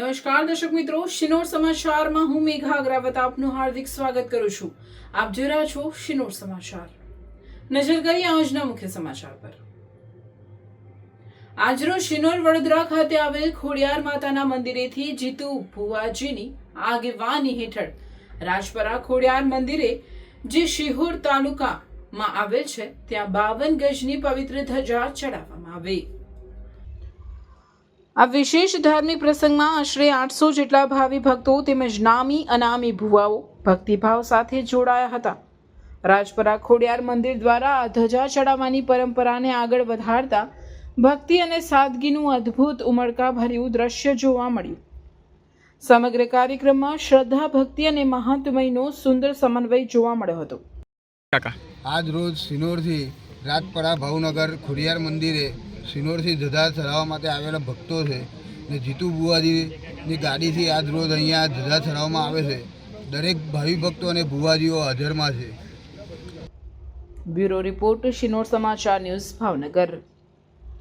નમસ્કાર દર્શક મિત્રો, શિનોર સમાચારમાં હું મેઘા અગ્રવાલ આપનું હાર્દિક સ્વાગત કરું છું. આપ જોઈ રહ્યા છો શિનોર સમાચાર. નજર કરીએ આજના મુખ્ય સમાચાર પર. આજરોજ શિનોર વડોદરા ખાતે આવેલ ખોડિયાર માતાના મંદિરેથી જીતુ ભુવાજીની આગેવાની હેઠળ રાજપરા ખોડિયાર મંદિરે જે શિહોર તાલુકામાં આવેલ છે ત્યાં 52 ગજની પવિત્ર ધજા ચડાવવામાં આવી. આ વિશેષ ધાર્મિક પ્રસંગમાં આશરે 800 જેટલા ભાવિ ભક્તો તેમજ નામી અનામી ભુવાઓ ભક્તિભાવ સાથે જોડાયા હતા. રાજપરા ખોડિયાર મંદિર દ્વારા આ ધજા ચડાવવાની પરંપરાને આગળ વધારતા ભક્તિ અને સાદગીનું અદ્ભુત ઉમળકાભર્યું દ્રશ્ય જોવા મળ્યું. સમગ્ર કાર્યક્રમમાં શ્રદ્ધા, ભક્તિ અને મહાત્મયનો સુંદર સમન્વય જોવા મળ્યો હતો. આજ રોજ સિનોરથી રાજપરા ભાવનગર ખોડિયાર મંદિરે સિનોરથી ધજા ચડાવવા માટે આવેલા ભક્તો છે ને જીતુ ભુવાજીની ગાડીથી આજ રોજ અહીંયા ધજા ચડાવવામાં આવે છે. દરેક ભાવિ ભક્તો અને ભુવાજીઓ હાજરમાં છે. બ્યુરો રિપોર્ટ, શિનોર સમાચાર ન્યૂઝ, ભાવનગર.